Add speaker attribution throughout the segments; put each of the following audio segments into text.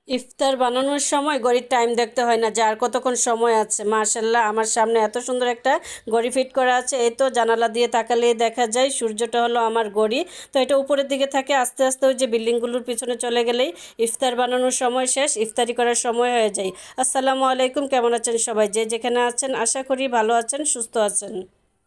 Speaker 1: ইফতার বানানোর সময় ঘড়ির টাইম দেখতে হয় না যে আর কতক্ষণ সময় আছে। মাশাল্লাহ, আমার সামনে এত সুন্দর একটা ঘড়ি ফিট করা আছে। এই তো জানালা দিয়ে তাকালেই দেখা যায় সূর্যটা হলো আমার ঘড়ি। তো এটা উপরের দিকে থাকে, আস্তে আস্তে ওই যে বিল্ডিংগুলোর পিছনে চলে গেলেই ইফতার বানানোর সময় শেষ, ইফতারি করার সময় হয়ে যায়। আসসালামু আলাইকুম, কেমন আছেন সবাই? যে যেখানে আছেন আশা করি ভালো আছেন, সুস্থ আছেন।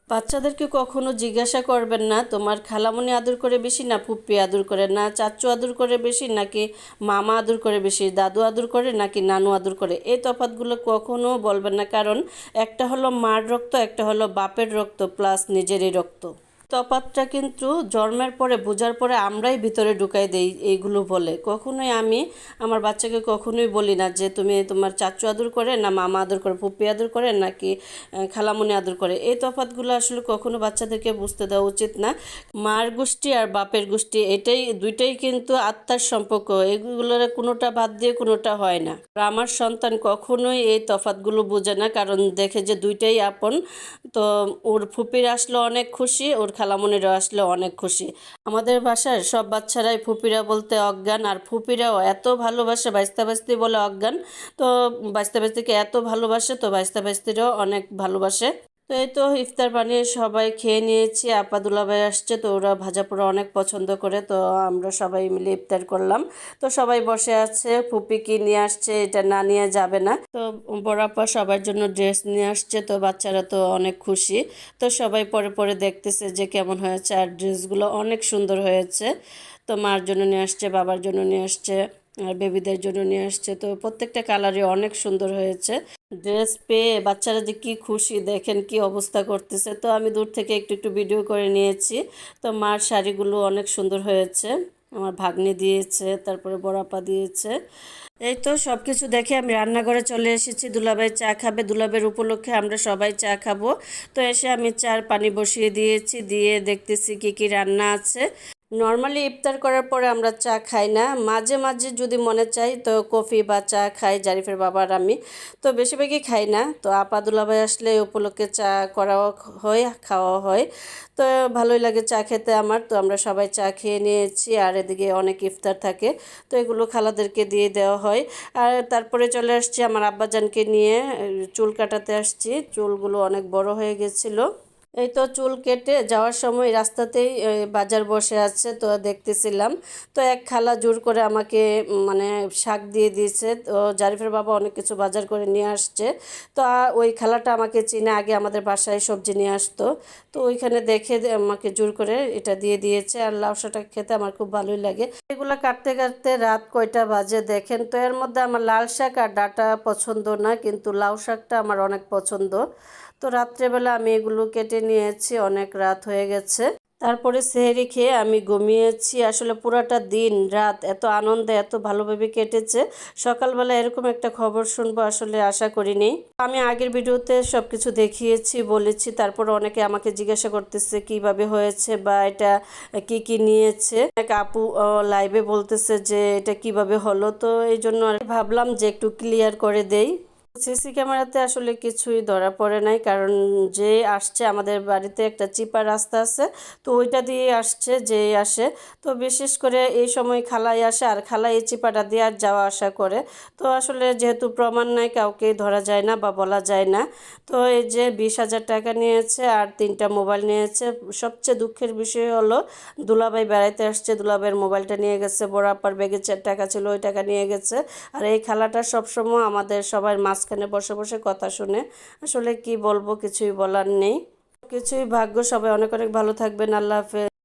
Speaker 1: বাচ্চাদেরকে কখনো জিজ্ঞাসা করবেন না তোমার খালামণি আদর করে বেশি না ফুপ্পি আদর করে, না চাচু আদর করে বেশি নাকি মামা আদর করে বেশি, দাদু আদর করে নাকি নানু আদর করে। এই তফাৎগুলো কখনো বলবেন না, কারণ একটা হলো মার রক্ত, একটা হলো বাপের রক্ত প্লাস নিজেরই রক্ত। তফাৎটা কিন্তু জন্মের পরে বোঝার পরে আমরাই ভিতরে ঢুকাই দেই এইগুলো বলে। কখনোই আমি আমার বাচ্চাকে কখনোই বলি না যে তুমি তোমার চাচু আদর করে না মামা আদর করে, ফুপ্পি আদর করে নাকি খালামণি আদর করে। এই তফাৎগুলো আসলে কখনো বাচ্চাদেরকে বুঝতে দেওয়া উচিত না। মার গোষ্ঠী আর বাপের গোষ্ঠী এটাই দুইটাই কিন্তু আত্মার সম্পর্ক, এগুলোর কোনোটা বাদ দিয়ে কোনোটা হয় না। আর আমার সন্তান কখনোই এই তফাৎগুলো বোঝে না, কারণ দেখে যে দুইটাই আপন। তো ওর ফুপির আসলে অনেক খুশি, ওর খালামণিরও আসলে অনেক খুশি। আমাদের বাসার সব বাচ্চারাই ফুপিরা বলতে অজ্ঞান, আর ফুপিরাও এত ভালোবাসে, বাইস্তা বাইস্তি বলে অজ্ঞান। তো বাইস্তা বাইস্তিকে এত ভালোবাসে, তো বাইস্তা বাইস্তিরাও অনেক ভালোবাসে। তো এই তো ইফতার বানিয়ে সবাই খেয়ে নিয়েছি। আপা দুলাভাই আসছে, তো ওরা ভাজা পোড়া অনেক পছন্দ করে, তো আমরা সবাই মিলে ইফতার করলাম। তো সবাই বসে আছে, ফুপি কি নিয়ে আসছে এটা না নিয়ে যাবে না। তো বড় আপা সবার জন্য ড্রেস নিয়ে আসছে, তো বাচ্চারা তো অনেক খুশি। তো সবাই পরে পরে দেখতেছে যে কেমন হয়েছে, আর ড্রেসগুলো অনেক সুন্দর হয়েছে। তো মার জন্য নিয়ে আসছে, বাবার জন্য নিয়ে আসছে, আর বেবিদের জন্য নিয়ে আসছে। তো প্রত্যেকটা কালারই অনেক সুন্দর হয়েছে। ড্রেস পেয়ে বাচ্চারা যে কি খুশি, দেখেন কি অবস্থা করতেছে। তো আমি দূর থেকে একটু একটু ভিডিও করে নিয়েছি। তো মার শাড়িগুলো অনেক সুন্দর হয়েছে, আমার ভাগ্নে দিয়েছে, তারপরে বড়াপা দিয়েছে। এই তো সব কিছু দেখে আমি রান্নাঘরে চলে এসেছি। দুলাভাই চা খাবে, দুলাভাইয়ের উপলক্ষে আমরা সবাই চা খাবো। তো এসে আমি চার পানি বসিয়ে দিয়েছি, দিয়ে দেখতেছি কি কি রান্না আছে। নর্মালি ইফতার করার পরে আমরা চা খাই না, মাঝে মাঝে যদি মনে চাই তো কফি বা চা খাই, জারিফের বাবার আমি। তো বেশিরভাগই খাই না। তো আপা দুলাভাই আসলে এই উপলক্ষে চা করাও হয়, খাওয়া হয়। তো ভালোই লাগে চা খেতে আমার। তো আমরা সবাই চা খেয়ে নিয়েছি, আর এদিকে অনেক ইফতার থাকে, তো এগুলো খালাদেরকে দিয়ে দেওয়া হয়। আর তারপরে চলে আসছি আমার আব্বাজানকে নিয়ে, চুল কাটাতে আসছি। চুলগুলো অনেক বড় হয়ে গেছিলো। এই তো চুল কেটে যাওয়ার সময় রাস্তাতেই বাজার বসে আছে, তো দেখতেছিলাম। তো এক খালা জোর করে আমাকে মানে শাক দিয়ে দিয়েছে। তো জারিফের বাবা অনেক কিছু বাজার করে নিয়ে আসছে। তো ওই খালাটা আমাকে চিনে, আগে আমাদের বাসায় সবজি নিয়ে আসতো। তো ওইখানে দেখে আমাকে জোর করে এটা দিয়ে দিয়েছে। আর লাউ শাকটা খেতে আমার খুব ভালোই লাগে। এগুলো কাটতে কাটতে রাত কয়টা বাজে দেখেন। তো এর মধ্যে আমার লাল শাক আর ডাঁটা পছন্দ না, কিন্তু লাউ শাকটা আমার অনেক পছন্দ। তো রাত্রেবেলা আমি এগুলো কেটে নিয়েছি, অনেক রাত হয়ে গেছে। তারপরে সেহরি খেয়ে আমি ঘুমিয়েছি। আসলে পুরাটা দিন রাত এত আনন্দে এত ভালোভাবে কেটেছে। সকালবেলা এরকম একটা খবর শুনবো আসলে আশা করিনি। আমি আগের ভিডিওতে সব কিছু দেখিয়েছি, বলেছি। তারপর অনেকে আমাকে জিজ্ঞাসা করতেছে কিভাবে হয়েছে বা এটা কি কি নিয়েছে। এক আপু লাইভে বলতেছে যে এটা কিভাবে হলো, তো এই জন্য আর ভাবলাম যে একটু ক্লিয়ার করে দেই। সিসি ক্যামেরাতে আসলে কিছুই ধরা পড়ে নাই, কারণ যে আসছে আমাদের বাড়িতে একটা চিপা রাস্তা আছে, তো ওইটা দিয়ে আসছে যে আসে। তো বিশেষ করে এই সময় খালাই আসে, আর খালাই এই চিপাটা দিয়ে আর যাওয়া আসা করে। তো আসলে যেহেতু প্রমাণ নাই, কাউকে ধরা যায় না বা বলা যায় না। তো এই যে 20,000 টাকা নিয়েছে আর 3টা মোবাইল নিয়েছে। সবচেয়ে দুঃখের বিষয় হলো দুলাভাই বেড়াইতে আসছে, দুলাভাইয়ের মোবাইলটা নিয়ে গেছে, বড় আপার ব্যাগে 4 টাকা ছিল, ওই টাকা নিয়ে গেছে। আর এই খালাটা সবসময় আমাদের সবার মাঝখানে বসে বসে কথা শুনে। আসলে কি বলবো, কিছুই বলার নেই। কিছুই ভাগ্য। সবাই অনেক অনেক ভালো থাকবেন। আল্লাহ হাফেজ।